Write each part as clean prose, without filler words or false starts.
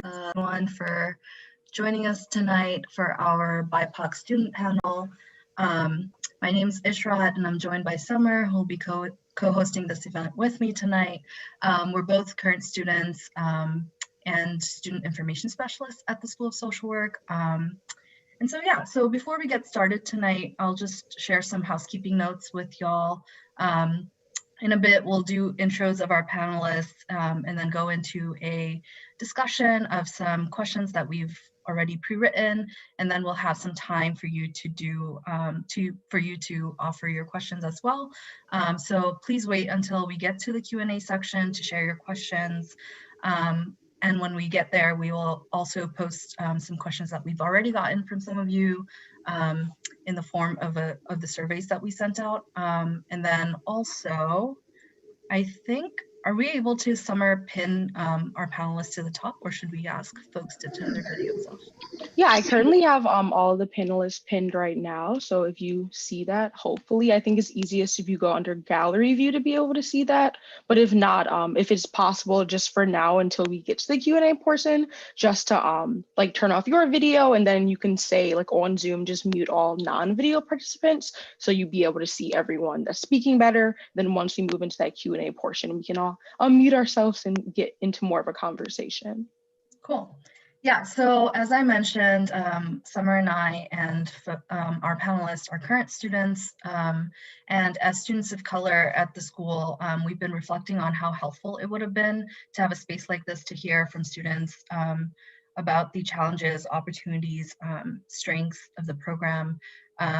Everyone for joining us tonight for our BIPOC student panel. My name is Ishwa and I'm joined by Summer, who will be co-hosting this event with me tonight. We're both current students and student information specialists at the School of Social Work. So before we get started tonight, I'll just share some housekeeping notes with y'all. In a bit, we'll do intros of our panelists and then go into a discussion of some questions that we've already pre-written, and then we'll have some time for you to offer your questions as well. So please wait until we get to the Q&A section to share your questions. And when we get there, we will also post some questions that we've already gotten from some of you in the form of the surveys that we sent out. And then also, I think, are we able to pin our panelists to the top, or should we ask folks to turn their videos off? Yeah, I currently have all the panelists pinned right now. So if you see that, hopefully, I think it's easiest if you go under gallery view to be able to see that. But if not, if it's possible, just for now until we get to the Q&A portion, just to like turn off your video, and then you can say like on Zoom, just mute all non-video participants, so you'd be able to see everyone that's speaking better. Then once we move into that Q&A portion, we can all unmute ourselves and get into more of a conversation. Cool. Yeah, so as I mentioned, Summer and I and our panelists are current students, and as students of color at the school, we've been reflecting on how helpful it would have been to have a space like this to hear from students about the challenges, opportunities, strengths of the program.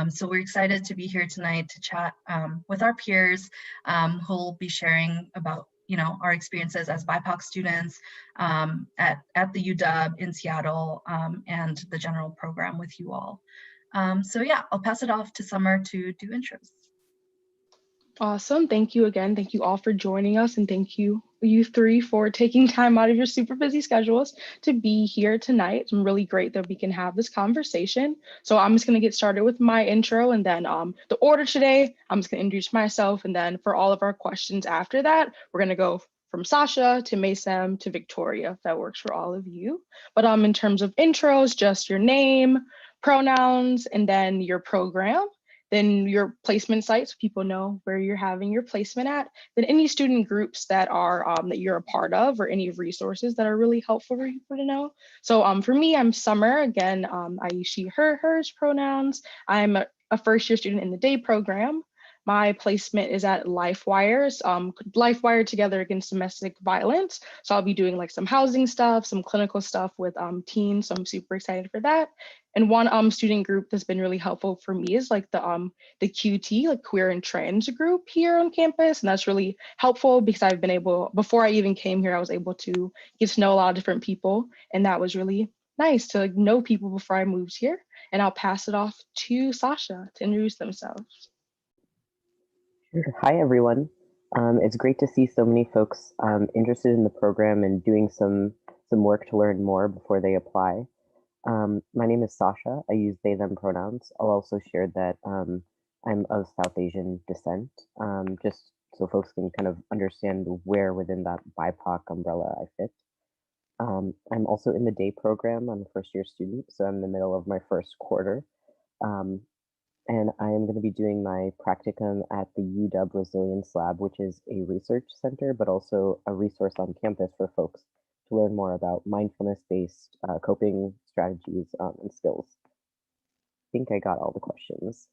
So we're excited to be here tonight to chat with our peers who'll be sharing about our experiences as BIPOC students at the UW in Seattle and the general program with you all. So yeah, I'll pass it off to Summer to do intros. Awesome. Thank you again. Thank you all for joining us, and thank you three for taking time out of your super busy schedules to be here tonight. It's really great that we can have this conversation. So I'm just going to get started with my intro, and then the order today, I'm just going to introduce myself, and then for all of our questions after that, we're going to go from Sasha to Maysam to Victoria, if that works for all of you. But in terms of intros, just your name, pronouns, and then your program. Then your placement site, so people know where you're having your placement at. Then any student groups that are that you're a part of, or any resources that are really helpful for people to know. So for me, I'm Summer. Again, I use she, her, hers pronouns. I'm a first-year student in the day program. My placement is at LifeWire's, LifeWire Together Against Domestic Violence. So I'll be doing like some housing stuff, some clinical stuff with teens. So I'm super excited for that. And one student group that's been really helpful for me is like the QT, like queer and trans group here on campus. And that's really helpful because I've been able, before I even came here, I was able to get to know a lot of different people. And that was really nice to like, know people before I moved here. And I'll pass it off to Sasha to introduce themselves. Hi, everyone. It's great to see so many folks interested in the program and doing some work to learn more before they apply. My name is Sasha. I use they, them pronouns. I'll also share that I'm of South Asian descent, just so folks can kind of understand where within that BIPOC umbrella I fit. I'm also in the day program. I'm a first-year student, so I'm in the middle of my first quarter. And I am going to be doing my practicum at the UW Resilience Lab, which is a research center, but also a resource on campus for folks to learn more about mindfulness-based coping strategies and skills. I think I got all the questions.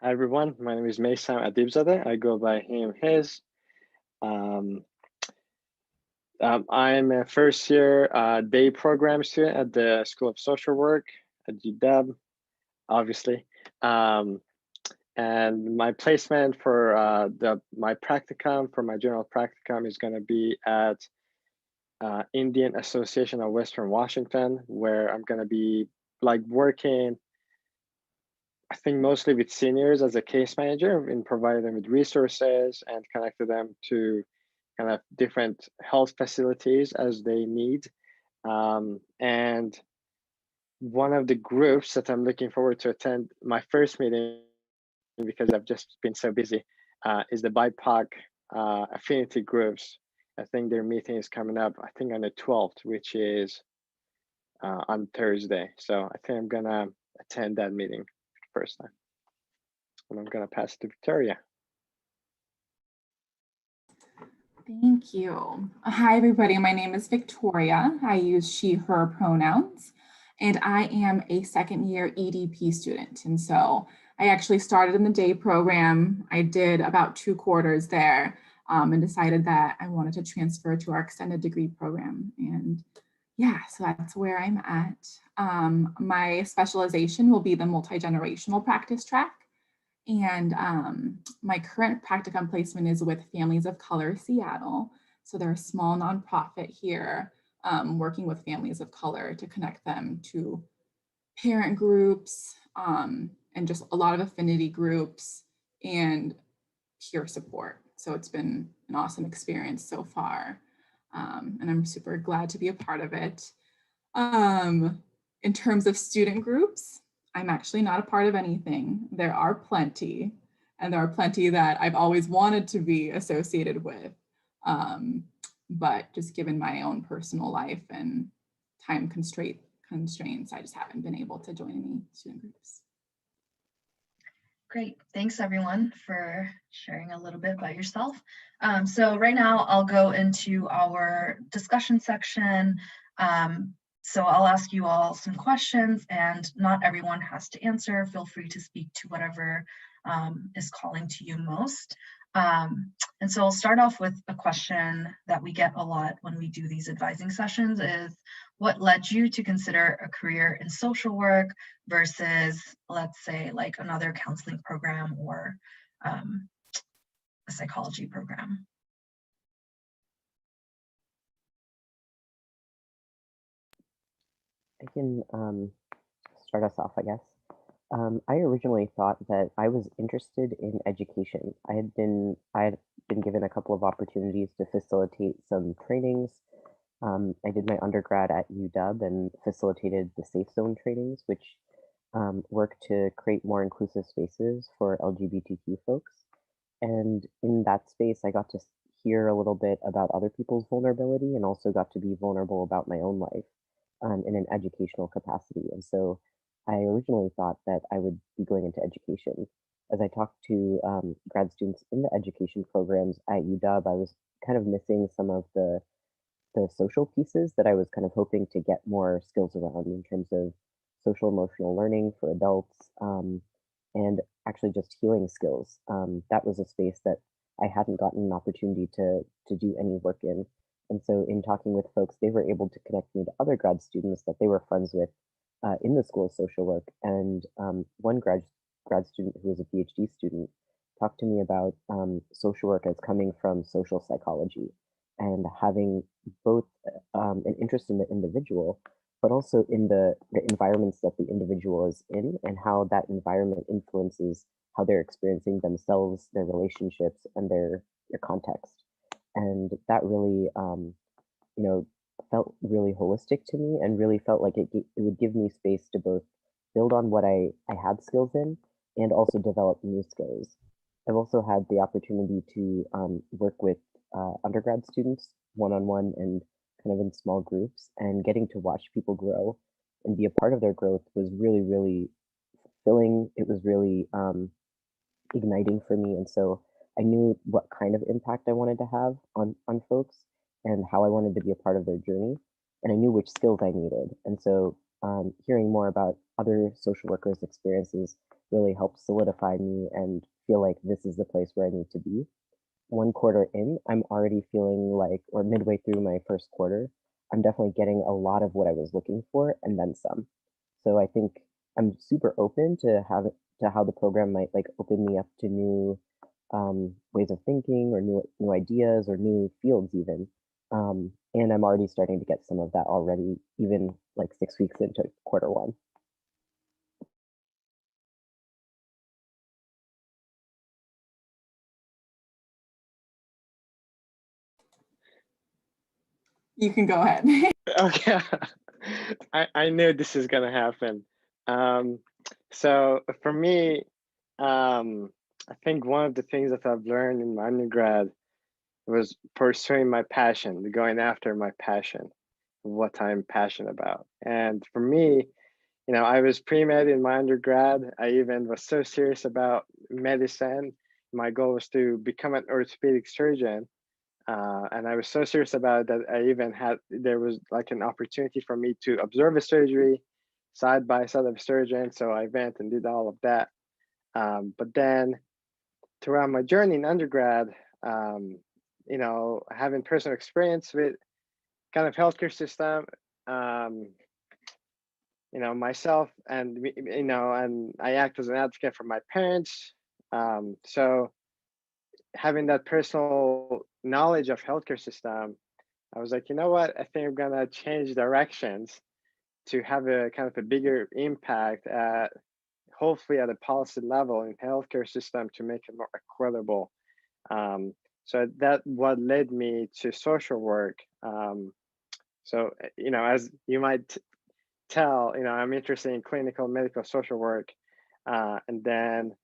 Hi, everyone. My name is Maysam Adibzadeh. I go by him, his. I'm a first-year day program student at the School of Social Work at UW, obviously. And my placement for my practicum, for my general practicum, is going to be at Indian Association of Western Washington, where I'm going to be like working, I think mostly with seniors as a case manager, in providing them with resources and connecting them to kind of different health facilities as they need. And one of the groups that I'm looking forward to attend my first meeting, because I've just been so busy, is the BIPOC affinity groups. I think their meeting is coming up, I think on the 12th, which is on Thursday. So I think I'm gonna attend that meeting first time. And I'm gonna pass it to Victoria. Thank you. Hi, everybody. My name is Victoria. I use she, her pronouns, and I am a second-year EDP student. And so I actually started in the day program. I did about 2 quarters there and decided that I wanted to transfer to our extended degree program. And yeah, so that's where I'm at. My specialization will be the multi-generational practice track. And my current practicum placement is with Families of Color Seattle. So they're a small nonprofit here working with families of color to connect them to parent groups and just a lot of affinity groups and peer support. So it's been an awesome experience so far. And I'm super glad to be a part of it. In terms of student groups, I'm actually not a part of anything. There are plenty, and there are plenty that I've always wanted to be associated with. But just given my own personal life and time constraints, I just haven't been able to join any student groups. Great. Thanks, everyone, for sharing a little bit about yourself. So right now, I'll go into our discussion section. So I'll ask you all some questions, and not everyone has to answer. Feel free to speak to whatever is calling to you most. And so I'll start off with a question that we get a lot when we do these advising sessions is, what led you to consider a career in social work versus, let's say, like another counseling program or a psychology program? I can start us off, I guess. I originally thought that I was interested in education. I had been given a couple of opportunities to facilitate some trainings. I did my undergrad at UW and facilitated the Safe Zone trainings, which work to create more inclusive spaces for LGBTQ folks. And in that space, I got to hear a little bit about other people's vulnerability and also got to be vulnerable about my own life in an educational capacity. And so I originally thought that I would be going into education. As I talked to grad students in the education programs at UW, I was kind of missing some of the social pieces that I was kind of hoping to get more skills around in terms of social emotional learning for adults and actually just healing skills. That was a space that I hadn't gotten an opportunity to do any work in. And so in talking with folks, they were able to connect me to other grad students that they were friends with in the School of Social Work. And one grad student who was a PhD student talked to me about social work as coming from social psychology and having both an interest in the individual, but also in the environments that the individual is in and how that environment influences how they're experiencing themselves, their relationships, and their context. And that really, felt really holistic to me and really felt like it would give me space to both build on what I had skills in and also develop new skills. I've also had the opportunity to work with undergrad students one-on-one and kind of in small groups, and getting to watch people grow and be a part of their growth was really, really fulfilling. It was really igniting for me. And so I knew what kind of impact I wanted to have on folks and how I wanted to be a part of their journey. And I knew which skills I needed. And so hearing more about other social workers' experiences really helped solidify me and feel like this is the place where I need to be. 1 quarter in, I'm already feeling like, or midway through my first quarter, I'm definitely getting a lot of what I was looking for and then some. So I think I'm super open to how the program might like open me up to new ways of thinking or new ideas or new fields even. And I'm already starting to get some of that already, even like 6 weeks into quarter 1. You can go ahead. Okay, I knew this is gonna happen. So for me, I think one of the things that I've learned in my undergrad was pursuing my passion, going after my passion, what I'm passionate about. And for me, you know, I was pre-med in my undergrad. I even was so serious about medicine. My goal was to become an orthopedic surgeon. And I was so serious about it that I even there was like an opportunity for me to observe a surgery side by side of a surgeon. So I went and did all of that. But then throughout my journey in undergrad, you know, having personal experience with kind of healthcare system, you know, myself and, you know, and I act as an advocate for my parents. So having that personal knowledge of healthcare system, I was like, you know what, I think I'm gonna change directions to have a kind of a bigger impact at hopefully at a policy level in healthcare system to make it more equitable. So that what led me to social work. So, you know, as you might tell, you know, I'm interested in clinical medical social work. And then,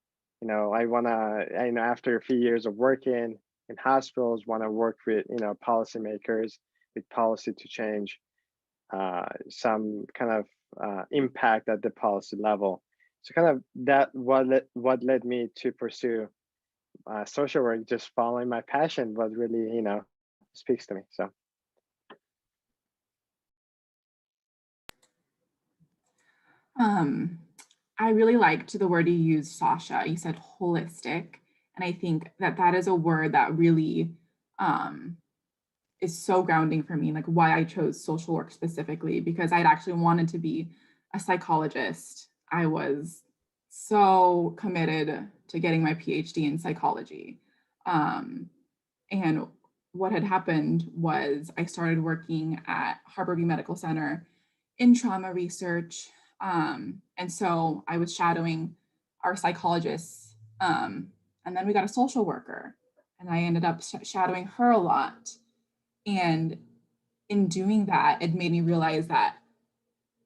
you know, you know, after a few years of working in hospitals, want to work with, you know, policymakers with policy to change some kind of impact at the policy level. So kind of that what led me to pursue social work, just following my passion, what really, you know, speaks to me. So. I really liked the word you used, Sasha. You said holistic. And I think that that is a word that really is so grounding for me, like why I chose social work specifically, because I'd actually wanted to be a psychologist. I was so committed to getting my PhD in psychology. And what had happened was I started working at Harborview Medical Center in trauma research. And so I was shadowing our psychologists. And then we got a social worker, and I ended up shadowing her a lot. And in doing that, it made me realize that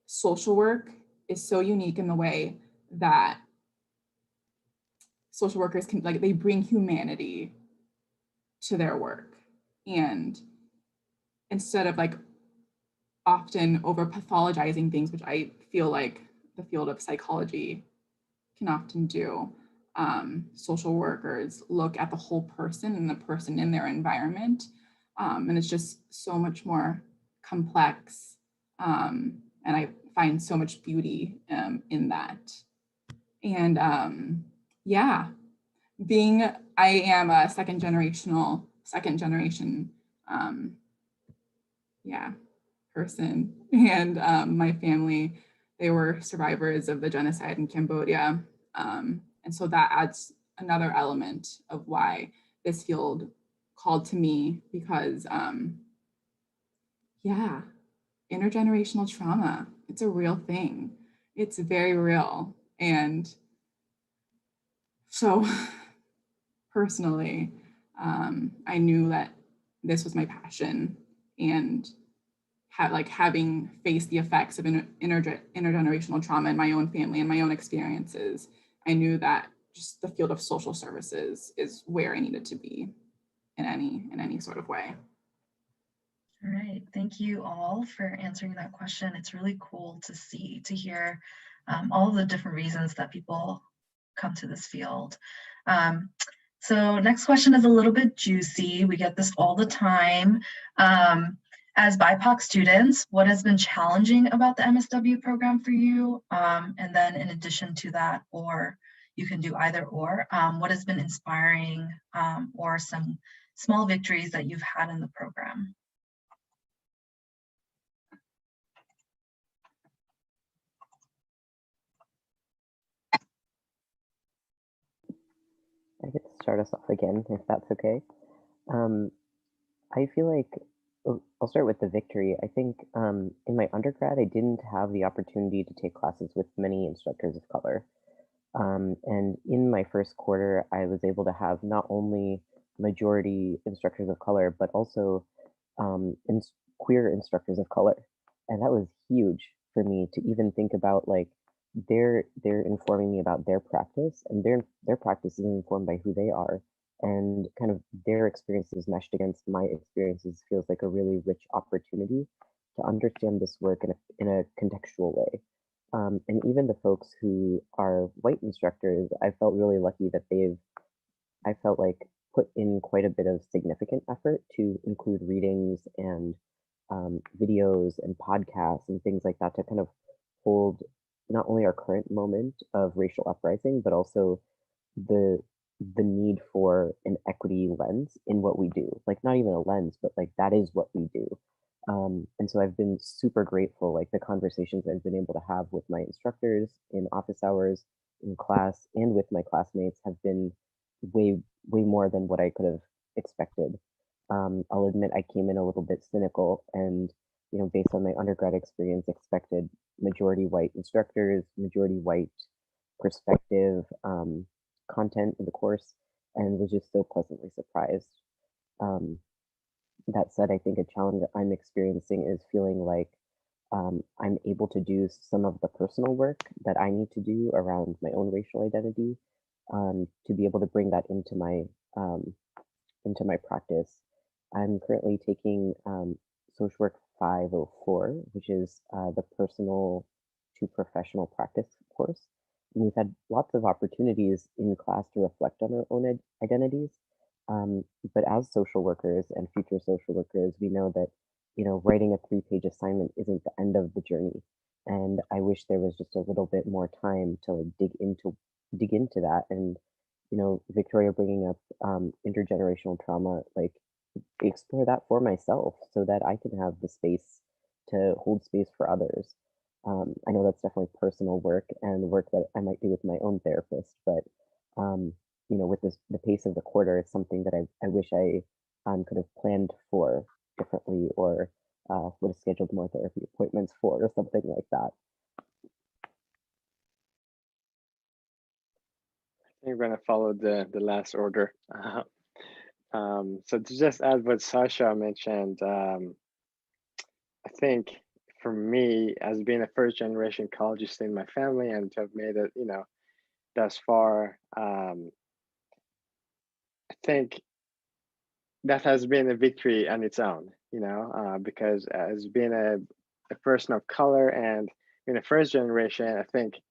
social work is so unique in the way that social workers can, like, they bring humanity to their work. And instead of like often over pathologizing things, which I feel like the field of psychology can often do, social workers look at the whole person and the person in their environment. And it's just so much more complex. And I find so much beauty in that. And yeah, I am a second generation, yeah, person. And my family, they were survivors of the genocide in Cambodia. And so that adds another element of why this field called to me, because yeah, intergenerational trauma, it's a real thing. It's very real. And so personally, I knew that this was my passion, and having faced the effects of intergenerational trauma in my own family and my own experiences, I knew that just the field of social services is where I needed to be in any sort of way. All right, thank you all for answering that question. It's really cool to hear all the different reasons that people come to this field. So next question is a little bit juicy. We get this all the time. As BIPOC students, what has been challenging about the MSW program for you? And then in addition to that, or you can do either or, what has been inspiring or some small victories that you've had in the program? I get to start us off again, if that's okay. I feel like I'll start with the victory. I think in my undergrad, I didn't have the opportunity to take classes with many instructors of color. And in my first quarter, I was able to have not only majority instructors of color, but also queer instructors of color. And that was huge for me to even think about, like, they're informing me about their practice, and their practice is informed by who they are. and kind of their experiences meshed against my experiences feels like a really rich opportunity to understand this work in a contextual way. And even the folks who are white instructors, I felt really lucky that I felt like, put in quite a bit of significant effort to include readings and videos and podcasts and things like that to kind of hold not only our current moment of racial uprising, but also the the need for an equity lens in what we do. Like not even a lens, but like that is what we do. And so I've been super grateful, like the conversations I've been able to have with my instructors in office hours, in class, and with my classmates have been way more than what I could have expected. I'll admit I came in a little bit cynical and, based on my undergrad experience, expected majority white instructors, majority white perspective, content in the course, and was just so pleasantly surprised. Um, that said, I think a challenge that I'm experiencing is feeling like I'm able to do some of the personal work that I need to do around my own racial identity, to be able to bring that um, into my practice. I'm currently taking Social Work 504, which is the personal to professional practice course. And we've had lots of opportunities in class to reflect on our own identities. But as social workers and future social workers, we know that, writing a 3-page assignment isn't the end of the journey. And I wish there was just a little bit more time to like dig into that. And Victoria bringing up intergenerational trauma, like explore that for myself so that I can have the space to hold space for others. I know that's definitely personal work and work that I might do with my own therapist, but um, with the pace of the quarter, it's something that I wish I could have planned for differently, or would have scheduled more therapy appointments for, or something like that. I think we're gonna follow the last order. So to just add what Sasha mentioned, I think for me, as being a first generation college student in my family and to have made it, thus far, I think that has been a victory on its own, because as being a person of color and being a first generation, I think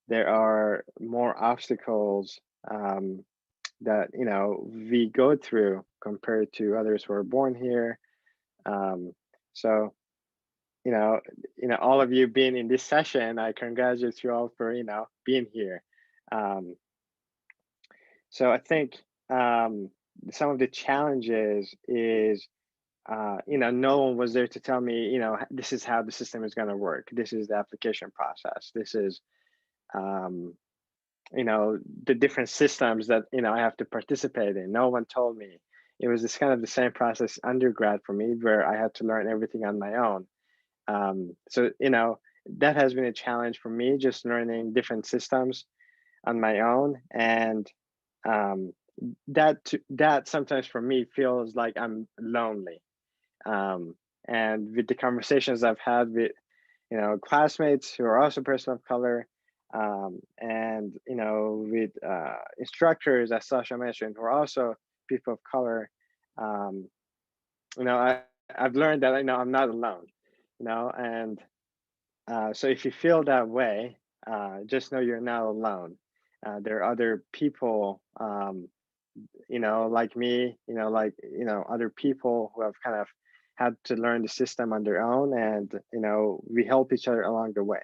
there are more obstacles that we go through compared to others who are born here. So all of you being in this session, I congratulate you all for being here. So I think some of the challenges is no one was there to tell me this is how the system is going to work. This is the application process. This is the different systems that I have to participate in. No one told me. It was this kind of the same process undergrad for me, where I had to learn everything on my own. So that has been a challenge for me, just learning different systems on my own, and that sometimes for me feels like I'm lonely. And with the conversations I've had with classmates who are also person of color, and with instructors, as Sasha mentioned, who are also people of color, I've learned that I'm not alone. And so if you feel that way, just know you're not alone. There are other people, like me, other people who have kind of had to learn the system on their own, and we help each other along the way.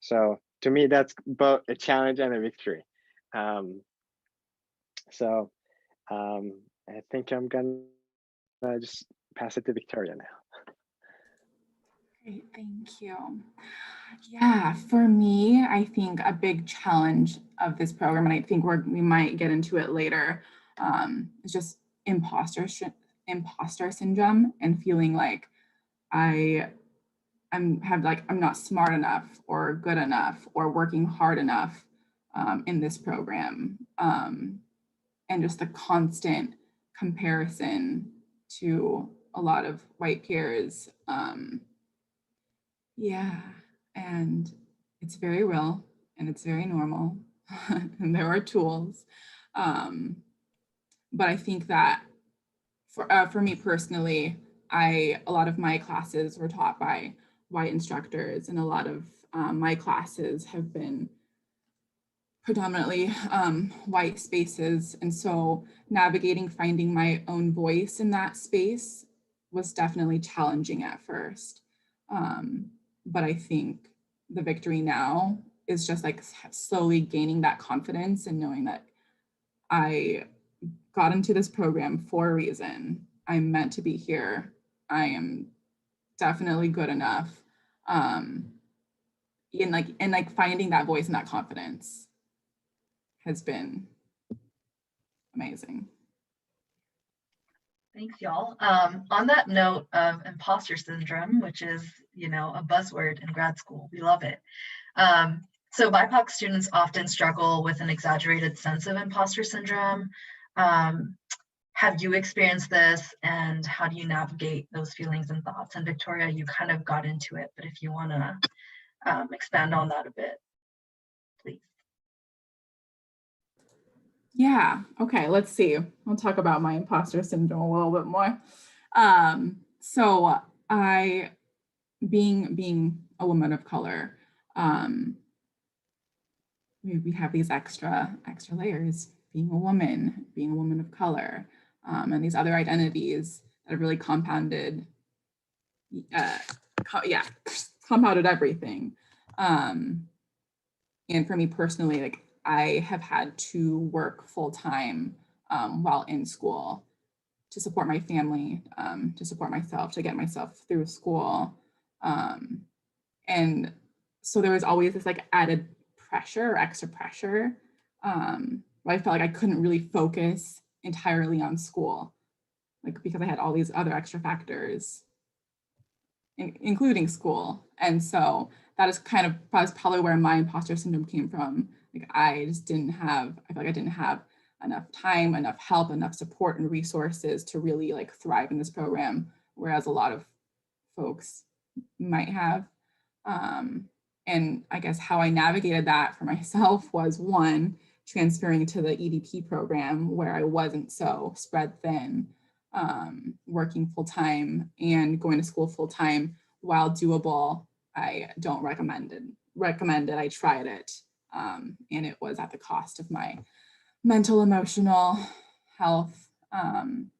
So to me, that's both a challenge and a victory. So I think I'm gonna just pass it to Victoria now. Great, thank you. Yeah, for me, I think a big challenge of this program, and I think we might get into it later, is just imposter syndrome, and feeling like I'm not smart enough or good enough or working hard enough in this program, and just the constant comparison to a lot of white peers. Yeah, and it's very real and it's very normal, and there are tools. But I think that for me personally, a lot of my classes were taught by white instructors, and a lot of my classes have been predominantly white spaces. And so navigating, finding my own voice in that space was definitely challenging at first. But I think the victory now is just like slowly gaining that confidence and knowing that I got into this program for a reason. I'm meant to be here. I am definitely good enough. And like finding that voice and that confidence has been amazing. Thanks, y'all. On that note of imposter syndrome, which is, you know, a buzzword in grad school, we love it. So BIPOC students often struggle with an exaggerated sense of imposter syndrome. Have you experienced this, and how do you navigate those feelings and thoughts? And Victoria, you kind of got into it, but if you want to expand on that a bit, please. Yeah, okay, let's see. I'll talk about my imposter syndrome a little bit more. So I, being a woman of color, we have these extra layers, being a woman of color, and these other identities that have really compounded everything. And for me personally, like I have had to work full time while in school to support my family, to support myself, to get myself through school. And so there was always this like added pressure or extra pressure. Where I felt like I couldn't really focus entirely on school, like because I had all these other extra factors, including school. And so that is kind of probably where my imposter syndrome came from. Like I feel like I didn't have enough time, enough help, enough support and resources to really like thrive in this program, whereas a lot of folks might have. And I guess how I navigated that for myself was one, transferring to the EDP program where I wasn't so spread thin, working full time and going to school full time. While doable, I don't recommend it. I tried it, and it was at the cost of my mental, emotional health. And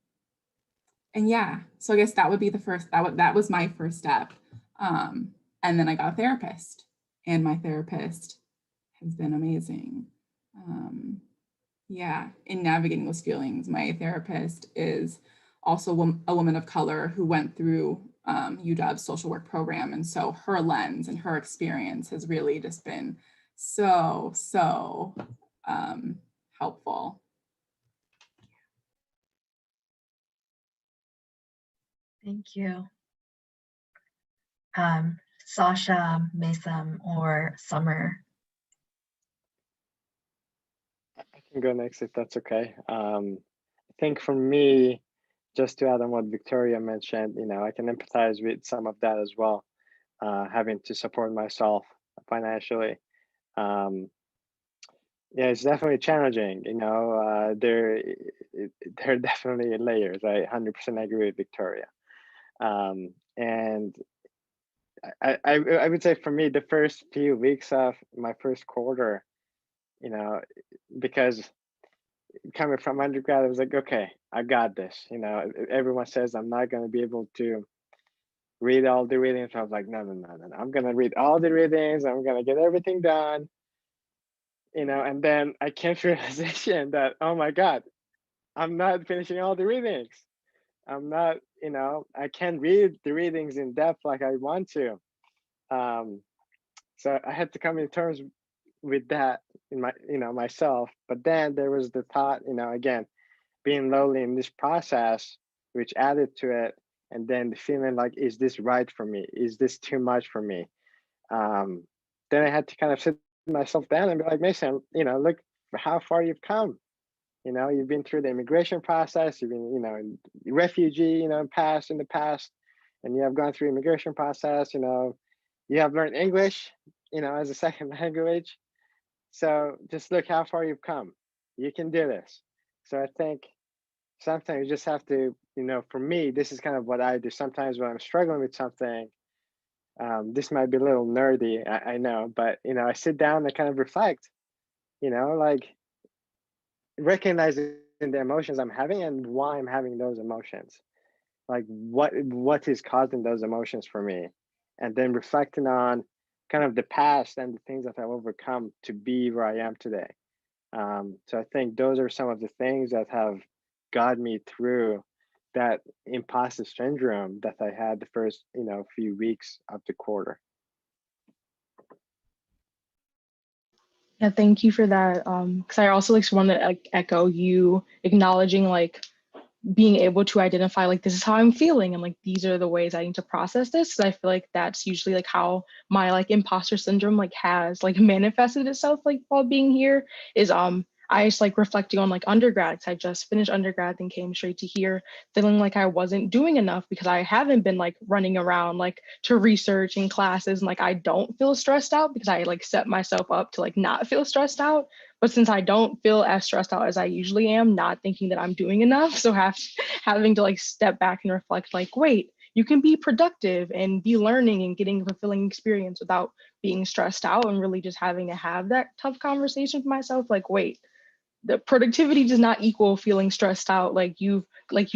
yeah, so I guess that would be the first. That was my first step. And then I got a therapist, and my therapist has been amazing. Yeah, in navigating those feelings, my therapist is also a woman of color who went through UW's social work program. And so her lens and her experience has really just been so helpful. Thank you. Sasha, Mason, or Summer? I can go next if that's okay. I think for me, just to add on what Victoria mentioned, you know, I can empathize with some of that as well, having to support myself financially. Yeah, it's definitely challenging. You know, there are definitely layers. I 100% agree with Victoria. And I would say for me, the first few weeks of my first quarter, you know, because coming from undergrad, I was like, okay, I got this. You know, everyone says I'm not going to be able to read all the readings. I was like, no. I'm going to read all the readings. I'm going to get everything done. You know, and then I came to realization that, oh my God, I'm not finishing all the readings. I'm not, you know, I can't read the readings in depth like I want to. So I had to come to terms with that in my, you know, myself. But then there was the thought, you know, again, being lonely in this process, which added to it. And then the feeling like, is this right for me? Is this too much for me? Then I had to kind of sit myself down and be like, Mason, you know, look how far you've come. You know, you've been through the immigration process, you've been, you know, refugee, you know, in the past, and you have gone through immigration process, you know, you have learned English, you know, as a second language. So just look how far you've come. You can do this. So I think sometimes you just have to, for me, this is kind of what I do. Sometimes when I'm struggling with something, this might be a little nerdy, I know, but I sit down and kind of reflect, like recognizing the emotions I'm having and why I'm having those emotions. Like what is causing those emotions for me, and then reflecting on kind of the past and the things that I've overcome to be where I am today. So I think those are some of the things that have got me through that imposter syndrome that I had the first few weeks of the quarter. Yeah, thank you for that. Because I also like want to like echo you acknowledging like being able to identify like this is how I'm feeling and like these are the ways I need to process this. 'Cause I feel like that's usually like how my like imposter syndrome like has like manifested itself like while being here is I just like reflecting on like undergrad. 'Cause I just finished undergrad and came straight to here feeling like I wasn't doing enough because I haven't been like running around like to research in classes, and like I don't feel stressed out because I like set myself up to like not feel stressed out. But since I don't feel as stressed out as I usually am, not thinking that I'm doing enough, so having to like step back and reflect, like, wait, you can be productive and be learning and getting a fulfilling experience without being stressed out, and really just having to have that tough conversation with myself, like, wait, the productivity does not equal feeling stressed out. Like you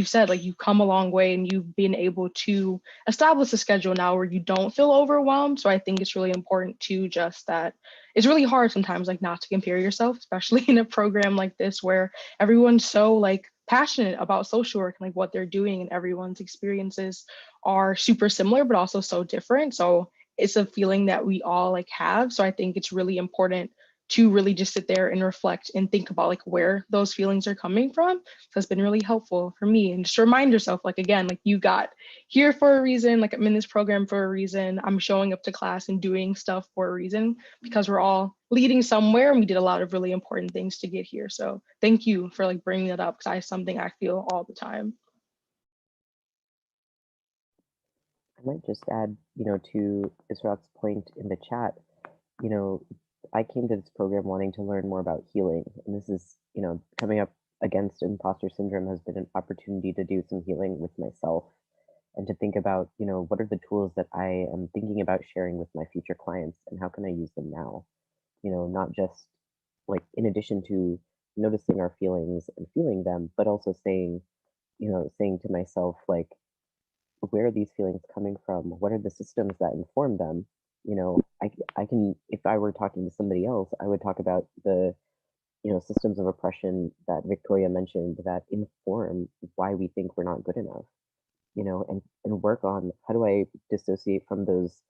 said, like you've come a long way and you've been able to establish a schedule now where you don't feel overwhelmed. So I think it's really important to just that it's really hard sometimes like not to compare yourself, especially in a program like this where everyone's so like passionate about social work and like what they're doing, and everyone's experiences are super similar but also so different. So it's a feeling that we all like have. So I think it's really important to really just sit there and reflect and think about like where those feelings are coming from. So it's been really helpful for me. And just remind yourself, like, again, like you got here for a reason, like I'm in this program for a reason. I'm showing up to class and doing stuff for a reason because we're all leading somewhere and we did a lot of really important things to get here. So thank you for like bringing that up because it's something I feel all the time. I might just add, to Israq's point in the chat, you know, I came to this program wanting to learn more about healing. And this is, coming up against imposter syndrome has been an opportunity to do some healing with myself and to think about, what are the tools that I am thinking about sharing with my future clients and how can I use them now? Not just like in addition to noticing our feelings and feeling them, but also saying to myself, like, where are these feelings coming from? What are the systems that inform them? I can, if I were talking to somebody else, I would talk about the, systems of oppression that Victoria mentioned that inform why we think we're not good enough, and work on how do I dissociate from those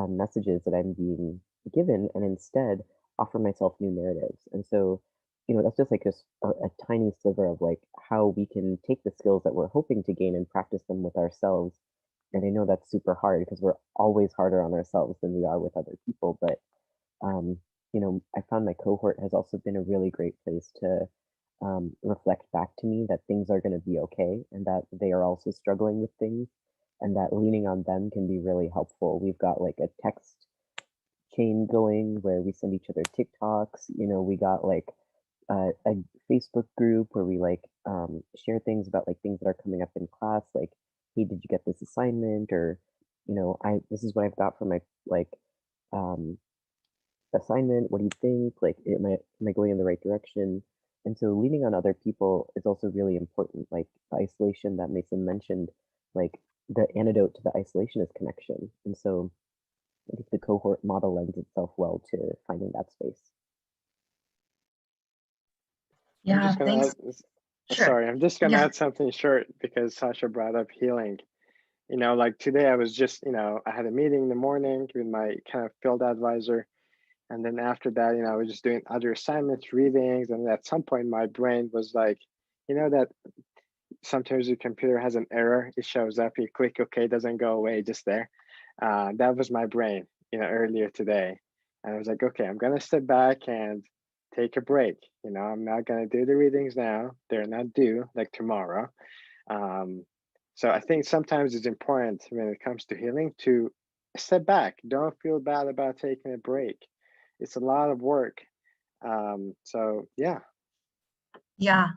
messages that I'm being given and instead offer myself new narratives. And so, that's just like a tiny sliver of like how we can take the skills that we're hoping to gain and practice them with ourselves. And I know that's super hard because we're always harder on ourselves than we are with other people. But um, I found my cohort has also been a really great place to reflect back to me that things are going to be okay and that they are also struggling with things and that leaning on them can be really helpful. We've got like a text chain going where we send each other TikToks. We got like a Facebook group where we like share things about like things that are coming up in class, like, hey, did you get this assignment? Or, this is what I've got for my like um, assignment. What do you think? Like, am I going in the right direction? And so leaning on other people is also really important. Like the isolation that Mason mentioned, like the antidote to the isolation is connection. And so I think the cohort model lends itself well to finding that space. I'm Yeah, just gonna thanks. add, Sure. sorry, I'm just gonna Yeah. add something short because Sasha brought up healing. Like today I was just, I had a meeting in the morning with my kind of field advisor. And then after that, I was just doing other assignments, readings. And at some point my brain was like, that sometimes your computer has an error. It shows up, you click OK, it doesn't go away, just there. That was my brain, earlier today. And I was like, okay, I'm gonna step back and take a break. I'm not gonna do the readings now. They're not due like tomorrow. So I think sometimes it's important when it comes to healing to step back. Don't feel bad about taking a break. It's a lot of work. So yeah. Yeah,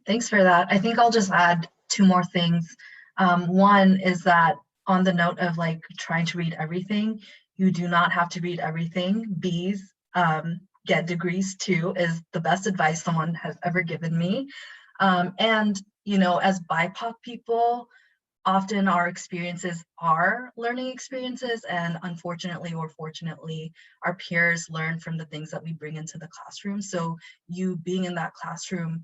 thanks for that. I think I'll just add two more things. One is that on the note of like trying to read everything, you do not have to read everything. B's get degrees too is the best advice someone has ever given me. And you know, as BIPOC people, often our experiences are learning experiences, and unfortunately or fortunately our peers learn from the things that we bring into the classroom. So you being in that classroom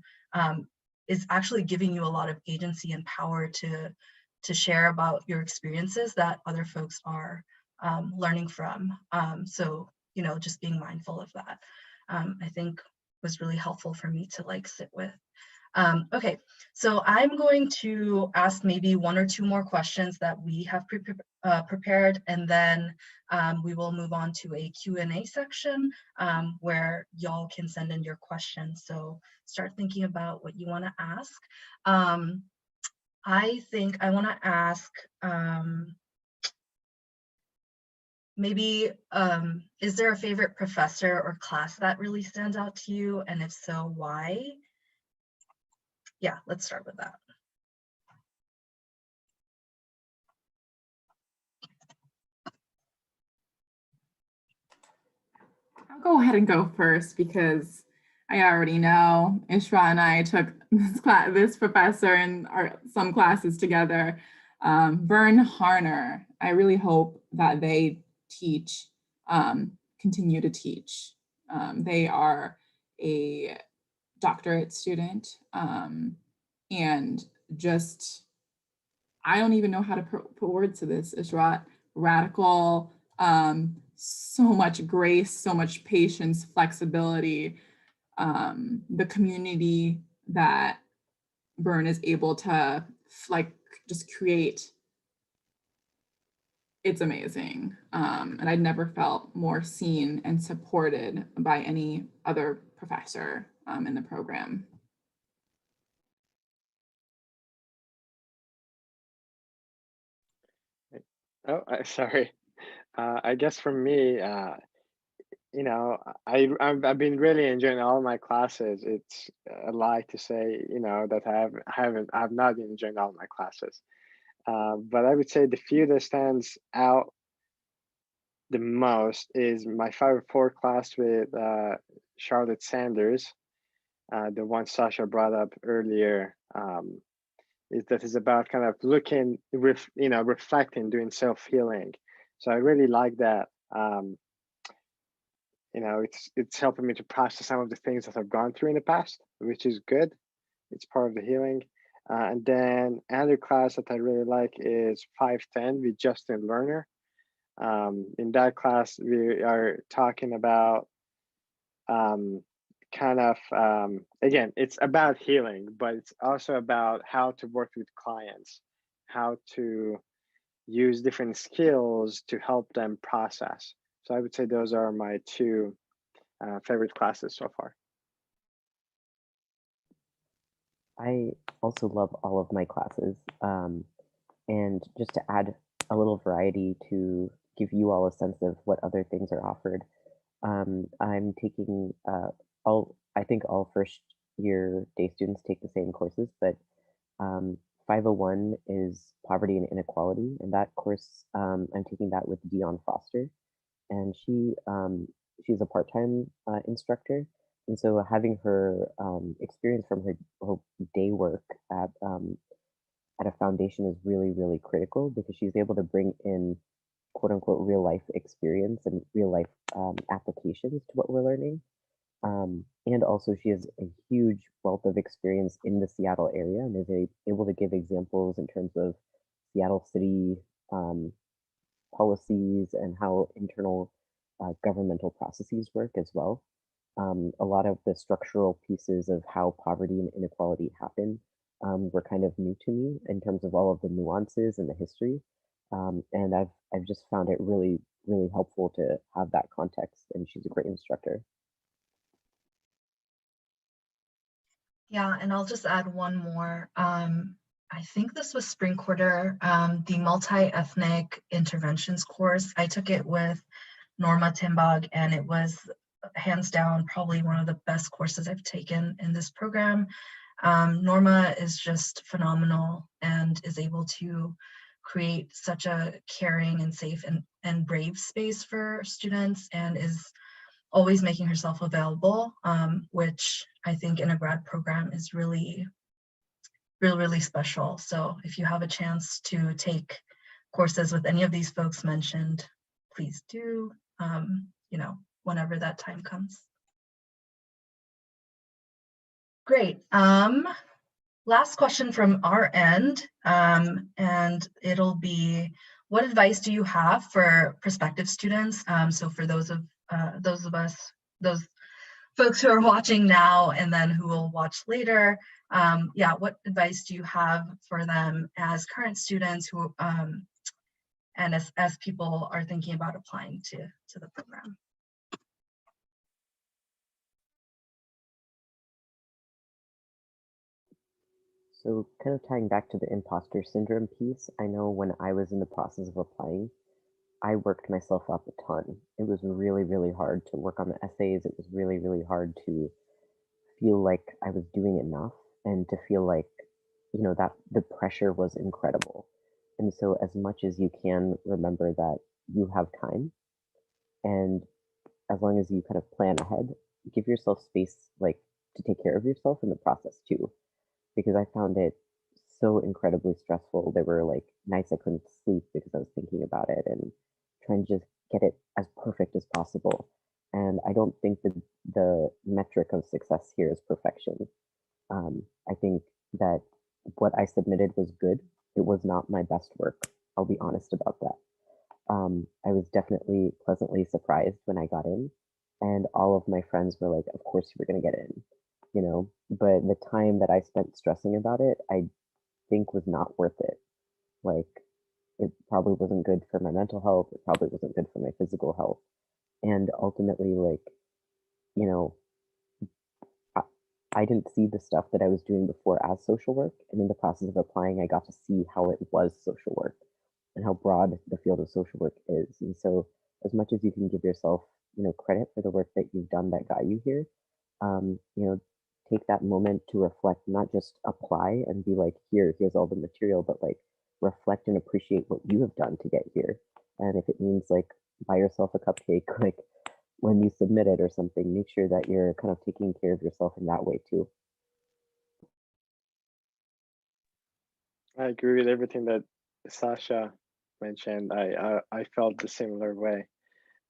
is actually giving you a lot of agency and power to share about your experiences that other folks are learning from. So you know, just being mindful of that, I think was really helpful for me to like sit with. Okay, so I'm going to ask maybe one or two more questions that we have prepared, and then we will move on to a Q&A section where y'all can send in your questions. So start thinking about what you want to ask. I think I want to ask maybe, is there a favorite professor or class that really stands out to you? And if so, why? Yeah, let's start with that. I'll go ahead and go first because I already know Ishwa and I took this professor and some classes together. Vern Harner, I really hope that they teach, continue to teach. They are a doctorate student, and just, I don't even know how to put words to this, Ishrat. Radical, so much grace, so much patience, flexibility, the community that Vern is able to like just create. It's amazing. And I'd never felt more seen and supported by any other professor in the program. Oh, sorry. I guess for me, you know, I've been really enjoying all my classes. It's a lie to say, you know, that I have not been enjoying all my classes. But I would say the few that stands out the most is my 504 class with Charlotte Sanders, the one Sasha brought up earlier. Is about kind of looking, you know, reflecting, doing self-healing. So I really like that. You know, it's helping me to process some of the things that I've gone through in the past, which is good. It's part of the healing. And then another class that I really like is 510 with Justin Lerner. In that class, we are talking about again, it's about healing, but it's also about how to work with clients, how to use different skills to help them process. So I would say those are my two favorite classes so far. I also love all of my classes. And just to add a little variety to give you all a sense of what other things are offered, I'm taking I think all first year day students take the same courses, but 501 is poverty and inequality, and that course I'm taking that with Dion Foster, and she's a part-time instructor, and so having her experience from her day work at a foundation is really, really critical because she's able to bring in quote unquote real life experience and real life applications to what we're learning. And also she has a huge wealth of experience in the Seattle area and is able to give examples in terms of Seattle city policies and how internal governmental processes work as well. A lot of the structural pieces of how poverty and inequality happen were kind of new to me in terms of all of the nuances and the history. And I've just found it really, really helpful to have that context, and she's a great instructor. Yeah, and I'll just add one more. I think this was spring quarter, the multi-ethnic interventions course. I took it with Norma Timbog, and it was hands down probably one of the best courses I've taken in this program. Norma is just phenomenal and is able to create such a caring and safe and brave space for students, and is always making herself available, which I think in a grad program is really, really special. So if you have a chance to take courses with any of these folks mentioned, please do, you know, whenever that time comes. Great. Last question from our end, and it'll be, what advice do you have for prospective students? So for those folks who are watching now and then who will watch later, yeah, what advice do you have for them as current students who, and as people are thinking about applying to the program? So kind of tying back to the imposter syndrome piece, I know when I was in the process of applying, I worked myself up a ton. It was really, really hard to work on the essays. It was really, really hard to feel like I was doing enough and to feel like, you know, that the pressure was incredible. And so as much as you can, remember that you have time, and as long as you kind of plan ahead, give yourself space, like, to take care of yourself in the process too, because I found it so incredibly stressful. There were like nights I couldn't sleep because I was thinking about it and trying to just get it as perfect as possible. And I don't think that the metric of success here is perfection. I think that what I submitted was good. It was not my best work. I'll be honest about that. I was definitely pleasantly surprised when I got in, and all of my friends were like, "Of course you were going to get in," you know. But the time that I spent stressing about it, I think was not worth it. Like, it probably wasn't good for my mental health. It probably wasn't good for my physical health, and ultimately, like, you know, I didn't see the stuff that I was doing before as social work, and in the process of applying, I got to see how it was social work and how broad the field of social work is. And so, as much as you can give yourself, you know, credit for the work that you've done that got you here, you know, take that moment to reflect, not just apply and be like, here's all the material, but like reflect and appreciate what you have done to get here. And if it means like buy yourself a cupcake, like when you submit it or something, make sure that you're kind of taking care of yourself in that way too. I agree with everything that Sasha mentioned. I felt the similar way.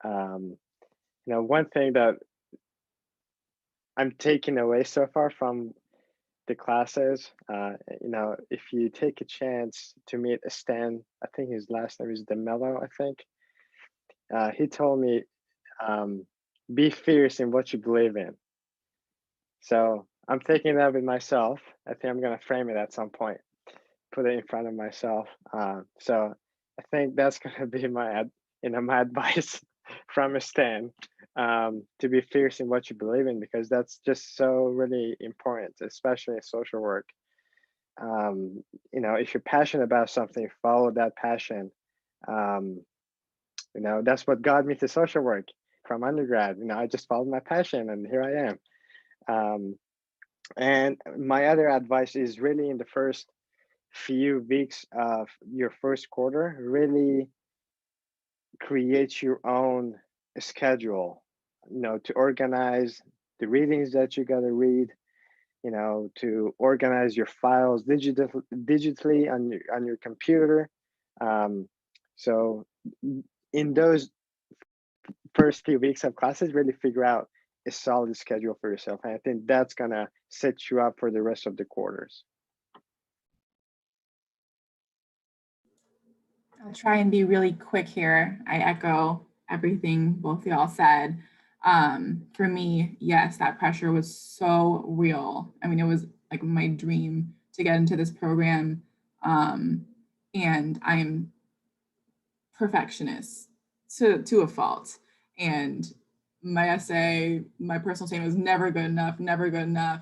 You know, one thing that I'm taking away so far from the classes, you know, if you take a chance to meet Stan, I think his last name is DeMello, I think. He told me, be fierce in what you believe in. So I'm taking that with myself. I think I'm gonna frame it at some point, put it in front of myself. So I think that's gonna be my advice from Stan, to be fierce in what you believe in, because that's just so really important, especially in social work. You know, if you're passionate about something, follow that passion. You know, that's what got me to social work from undergrad. You know, I just followed my passion and here I am. And my other advice is really in the first few weeks of your first quarter, really create your own schedule, you know, to organize the readings that you got to read, you know, to organize your files digitally on your computer. So in those first few weeks of classes, really figure out a solid schedule for yourself. And I think that's gonna set you up for the rest of the quarters. I'll try and be really quick here. I echo everything both of y'all said. For me, yes, that pressure was so real. I mean, it was like my dream to get into this program. And I'm perfectionist to a fault. And my essay, my personal statement was never good enough, never good enough.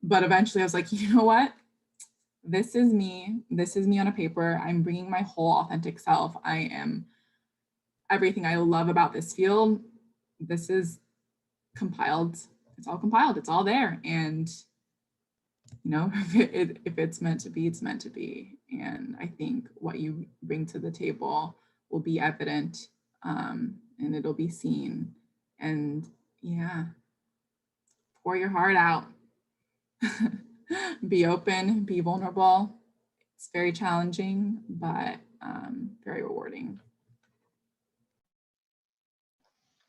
But eventually I was like, you know what? This is me. This is me on a paper. I'm bringing my whole authentic self. I am everything I love about this field. This is compiled. It's all compiled. It's all there. And you know, if it's meant to be, it's meant to be. And I think what you bring to the table will be evident, and it'll be seen. And yeah, pour your heart out. Be open, be vulnerable. It's very challenging, but very rewarding.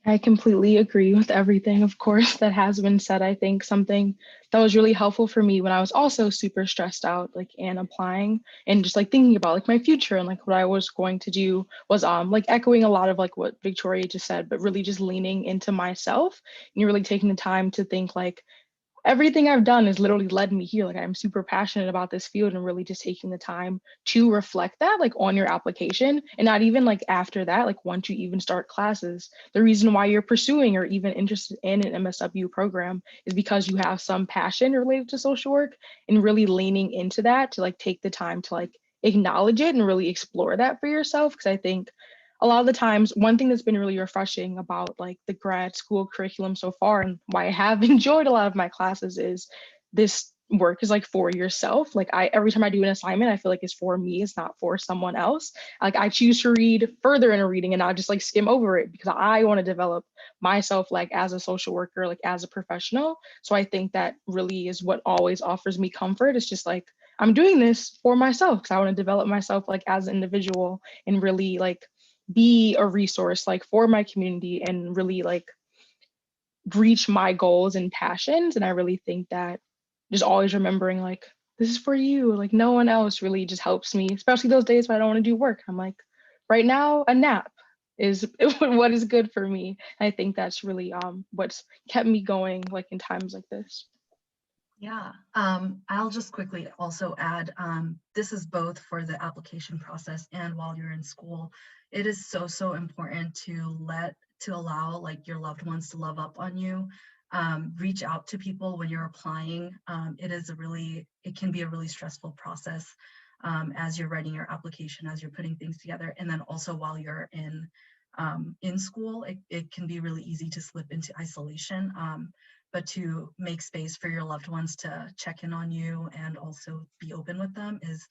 I completely agree with everything, of course, that has been said. I think something that was really helpful for me when I was also super stressed out, like, and applying and just like thinking about like my future and like what I was going to do was like echoing a lot of like what Victoria just said, but really just leaning into myself and really taking the time to think like, everything I've done has literally led me here. Like I'm super passionate about this field and really just taking the time to reflect that like on your application and not even like after that, like once you even start classes, the reason why you're pursuing or even interested in an MSW program is because you have some passion related to social work and really leaning into that to like take the time to like acknowledge it and really explore that for yourself. Because I think a lot of the times, one thing that's been really refreshing about like the grad school curriculum so far and why I have enjoyed a lot of my classes is this work is like for yourself. Like every time I do an assignment, I feel like it's for me, it's not for someone else. Like I choose to read further in a reading and not just like skim over it because I want to develop myself like as a social worker, like as a professional. So I think that really is what always offers me comfort. It's just like I'm doing this for myself because I want to develop myself like as an individual and really like be a resource like for my community and really like reach my goals and passions. And I really think that just always remembering like this is for you, like no one else really just helps me, especially those days when I don't want to do work. I'm like, right now a nap is what is good for me. And I think that's really what's kept me going like in times like this. Yeah, I'll just quickly also add, this is both for the application process and while you're in school. It is so important to allow like your loved ones to love up on you. Reach out to people when you're applying. It can be a really stressful process as you're writing your application, as you're putting things together. And then also while you're in school, it can be really easy to slip into isolation. But to make space for your loved ones to check in on you and also be open with them is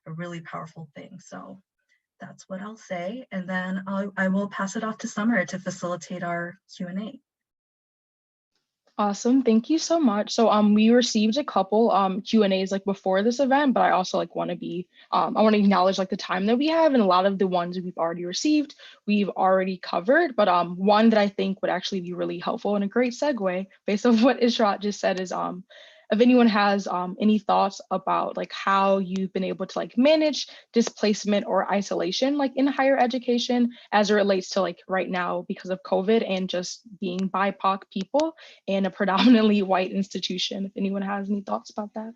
a really powerful thing. So that's what I'll say. And then I will pass it off to Summer to facilitate our Q&A. Awesome. Thank you so much. So we received a couple Q&As like before this event, but I also like want to be I want to acknowledge like the time that we have, and a lot of the ones we've already received, we've already covered. But one that I think would actually be really helpful and a great segue based on what Ishwa just said is if anyone has any thoughts about like how you've been able to like manage displacement or isolation like in higher education as it relates to like right now because of COVID and just being BIPOC people in a predominantly white institution. If anyone has any thoughts about that.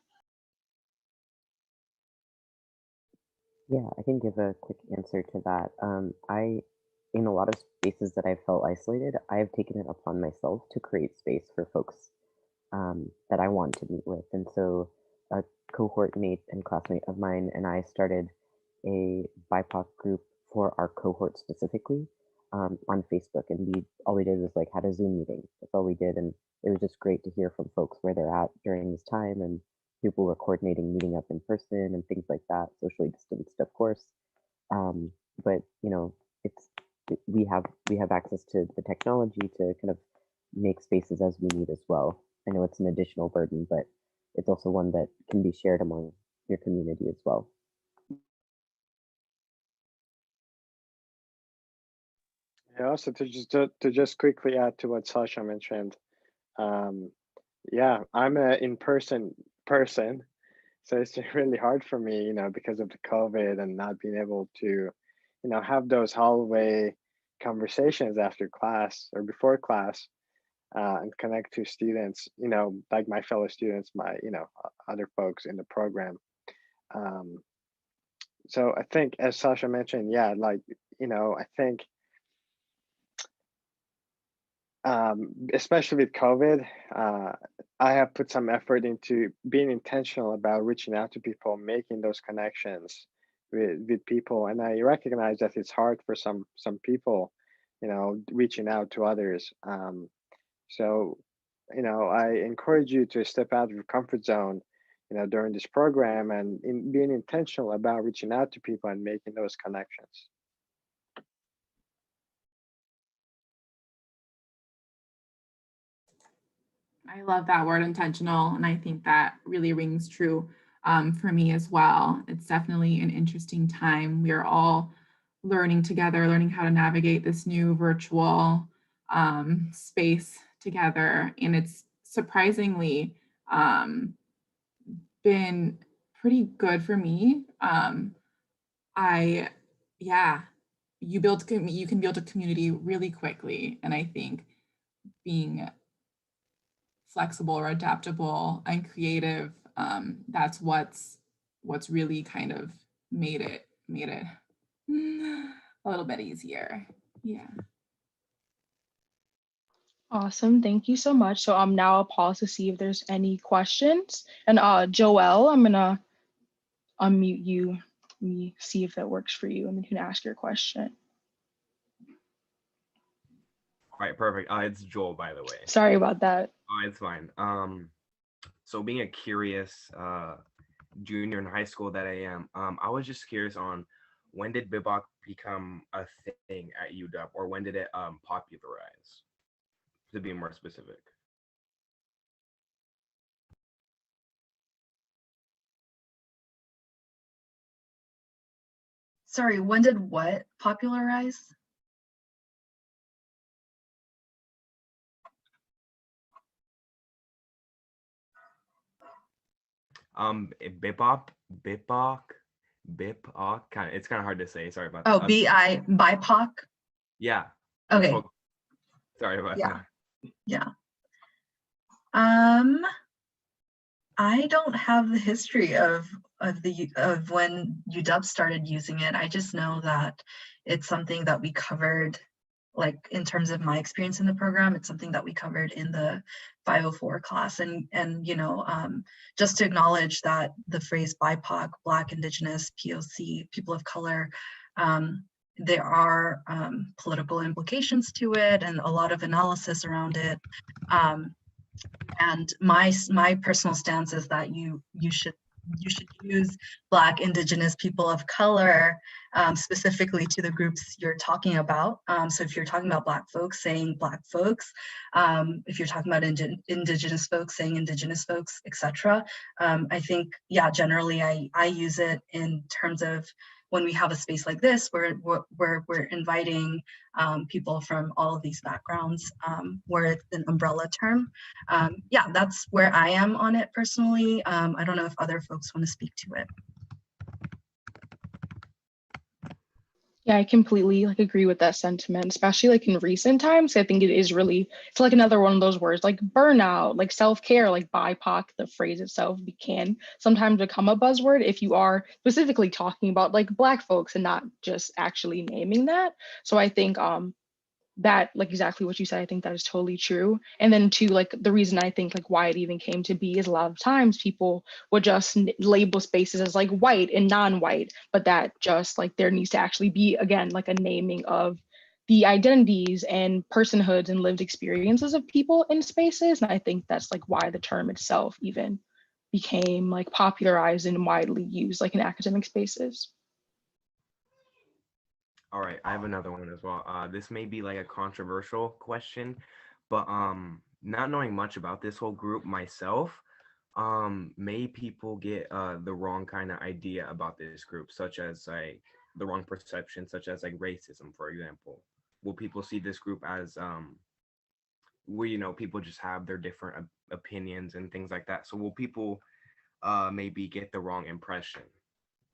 Yeah, I can give a quick answer to that. In a lot of spaces that I felt isolated, I have taken it upon myself to create space for folks that I want to meet with. And so a cohort mate and classmate of mine and I started a BIPOC group for our cohort specifically on Facebook. And all we did was like had a Zoom meeting. That's all we did. And it was just great to hear from folks where they're at during this time. And people were coordinating meeting up in person and things like that, socially distanced, of course. But you know, we have access to the technology to kind of make spaces as we need as well. I know it's an additional burden, but it's also one that can be shared among your community as well. Yeah, also to just quickly add to what Sasha mentioned, yeah, I'm a in-person person, so it's really hard for me, because of the COVID and not being able to, have those hallway conversations after class or before class, and connect to students, like my fellow students, my, other folks in the program. So I think, as Sasha mentioned, yeah, like, I think, especially with COVID, I have put some effort into being intentional about reaching out to people, making those connections with people. And I recognize that it's hard for some people, reaching out to others. So, I encourage you to step out of your comfort zone, during this program, and being intentional about reaching out to people and making those connections. I love that word, intentional, and I think that really rings true for me as well. It's definitely an interesting time. We are all learning together, learning how to navigate this new virtual space together, and it's surprisingly been pretty good for me. Yeah, you can build a community really quickly, and I think being flexible or adaptable and creative, that's what's really kind of made it a little bit easier. Yeah. Awesome. Thank you so much. So now I'll pause to see if there's any questions. And Joelle, I'm gonna unmute you. Let me see if that works for you, and then you can ask your question. All right, perfect. It's Joel, by the way. Sorry about that. It's fine. So being a curious junior in high school that I am, I was just curious on when did BIPOC become a thing at UW, or when did it popularize? To be more specific. Sorry, when did what popularize? BIPOC, kind of, it's kind of hard to say. Sorry about Oh, that. BIPOC? Yeah. Okay. Sorry about Yeah. that. Yeah. I don't have the history of when UW started using it. I just know that it's something that we covered, like in terms of my experience in the program, it's something that we covered in the 504 class. And just to acknowledge that the phrase BIPOC, Black, Indigenous, POC, people of color, there are political implications to it and a lot of analysis around it. And my personal stance is that you should use Black, Indigenous, people of color, specifically to the groups you're talking about. So if you're talking about Black folks, saying Black folks, if you're talking about Indigenous folks, saying Indigenous folks, etc. I think, yeah, generally I use it in terms of when we have a space like this, where we're inviting people from all of these backgrounds, where it's an umbrella term. Yeah, that's where I am on it personally. I don't know if other folks want to speak to it. Yeah, I completely agree with that sentiment, especially in recent times. I think it's another one of those words like burnout, like self-care, like BIPOC, the phrase itself can sometimes become a buzzword if you are specifically talking about Black folks and not just actually naming that. So I think that exactly what you said, I think that is totally true. And then too, the reason I think why it even came to be is a lot of times people would just label spaces as white and non-white, but that just there needs to actually be, again, a naming of the identities and personhoods and lived experiences of people in spaces. And I think that's why the term itself even became popularized and widely used in academic spaces. All right, I have another one as well. This may be a controversial question, but not knowing much about this whole group myself, may people get the wrong kind of idea about this group, such as the wrong perception, such as racism, for example. Will people see this group as where people just have their different opinions and things like that? So will people maybe get the wrong impression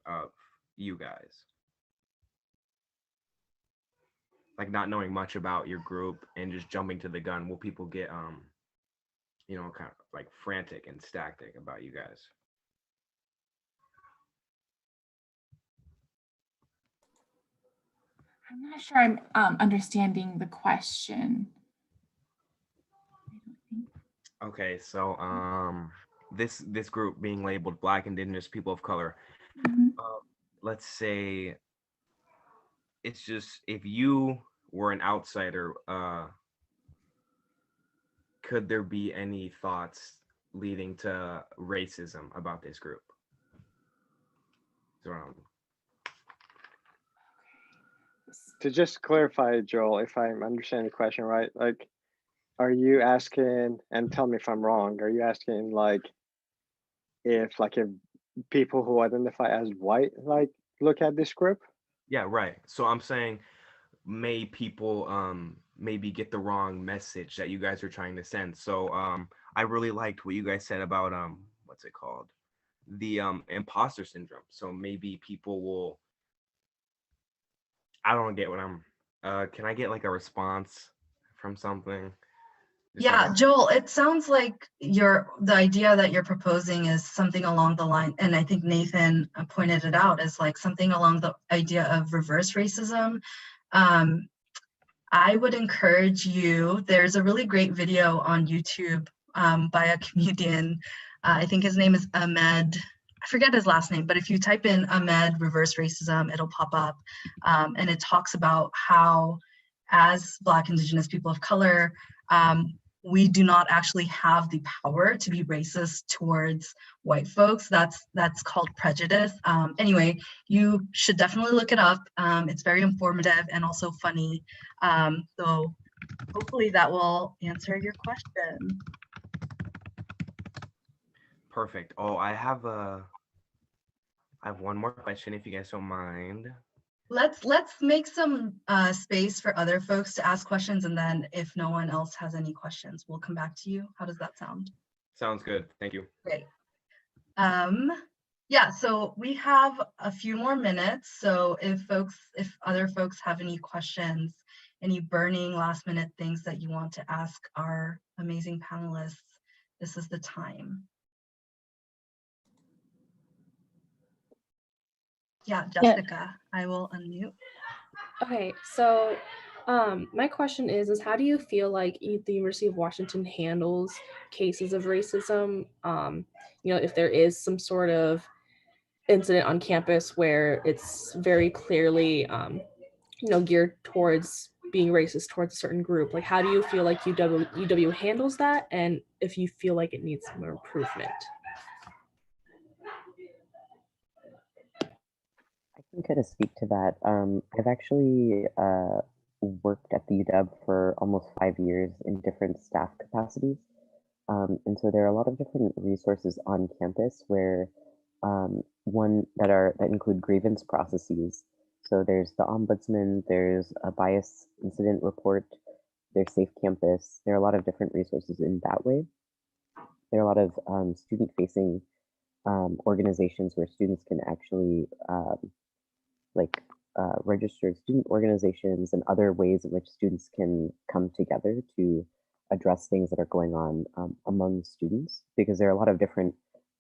of you guys? Not knowing much about your group and just jumping to the gun, will people get kind of frantic and static about you guys? I'm not sure I'm understanding the question. Okay, so this group being labeled Black, Indigenous, people of color, let's say it's just if you were an outsider could there be any thoughts leading to racism about this group? To just clarify, Joel, if I'm understanding the question right, like, are you asking, and tell me if I'm wrong, are you asking like if people who identify as white like look at this group? Yeah, right. So I'm saying may people maybe get the wrong message that you guys are trying to send. So I really liked what you guys said about what's it called? The imposter syndrome. So maybe people will, I don't get what I'm can I get like a response from something? Just Yeah, Joel, it sounds like the idea that you're proposing is something along the line, and I think Nathan pointed it out, as like something along the idea of reverse racism. I would encourage you, there's a really great video on YouTube by a comedian. I think his name is Ahmed. I forget his last name, but if you type in Ahmed reverse racism, it'll pop up. And it talks about how, as Black, Indigenous people of color, we do not actually have the power to be racist towards white folks. That's called prejudice. Anyway, you should definitely look it up. It's very informative and also funny. So hopefully that will answer your question. Perfect. Oh, I have one more question if you guys don't mind. Let's make some space for other folks to ask questions, and then if no one else has any questions, we'll come back to you. How does that sound? Sounds good. Thank you. Great. Yeah, so we have a few more minutes. So if other folks have any questions, any burning last minute things that you want to ask our amazing panelists, this is the time. Yeah, Jessica, I will unmute. Okay, so my question is how do you feel like the University of Washington handles cases of racism? If there is some sort of incident on campus where it's very clearly, geared towards being racist towards a certain group, like how do you feel like UW handles that, and if you feel like it needs more improvement? I can kind of speak to that. I've actually worked at the UW for almost 5 years in different staff capacities. And so there are a lot of different resources on campus where that include grievance processes. So there's the ombudsman, there's a bias incident report, there's Safe Campus. There are a lot of different resources in that way. There are a lot of student-facing organizations where students can actually registered student organizations and other ways in which students can come together to address things that are going on among students, because there are a lot of different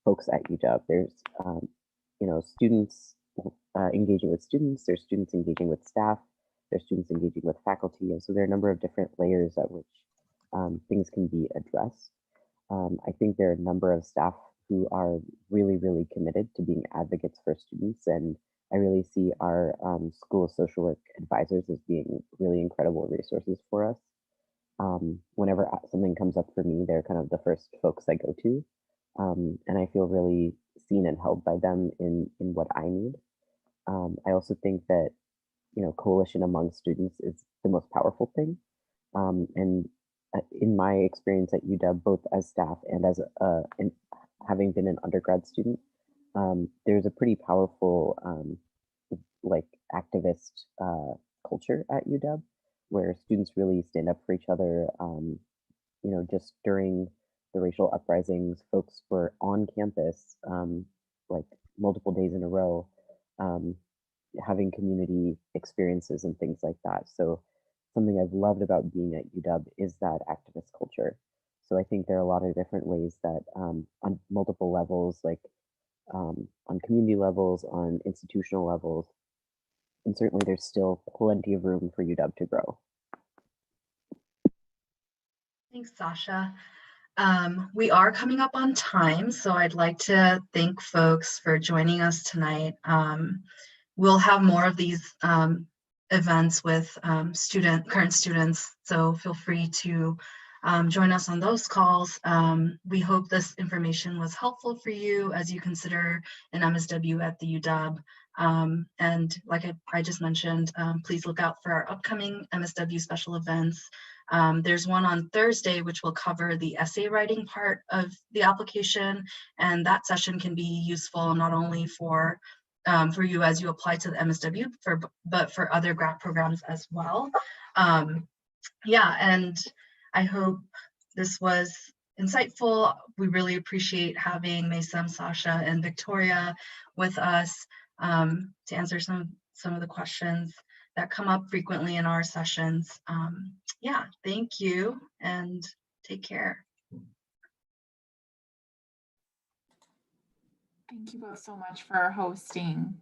folks at UW. There's students engaging with students, there's students engaging with staff, there's students engaging with faculty, and so there are a number of different layers at which things can be addressed. I think there are a number of staff who are really, really committed to being advocates for students, and I really see our School of Social Work advisors as being really incredible resources for us. Whenever something comes up for me, they're kind of the first folks I go to, and I feel really seen and held by them in what I need. I also think that coalition among students is the most powerful thing, and in my experience at UW, both as staff and as having been an undergrad student, there's a pretty powerful activist culture at UW where students really stand up for each other. Just during the racial uprisings, folks were on campus multiple days in a row, having community experiences and things like that. So something I've loved about being at UW is that activist culture. So I think there are a lot of different ways that on multiple levels, on community levels, on institutional levels, and certainly there's still plenty of room for UW to grow. Thanks, Sasha. We are coming up on time, so I'd like to thank folks for joining us tonight. We'll have more of these events with current students, so feel free to join us on those calls. We hope this information was helpful for you as you consider an MSW at the UW. And like I just mentioned, please look out for our upcoming MSW special events. There's one on Thursday, which will cover the essay writing part of the application. And that session can be useful not only for you as you apply to the MSW, but for other grad programs as well. Yeah, and I hope this was insightful. We really appreciate having Mesa, Sasha, and Victoria with us to answer some of the questions that come up frequently in our sessions. Yeah, thank you and take care. Thank you both so much for hosting.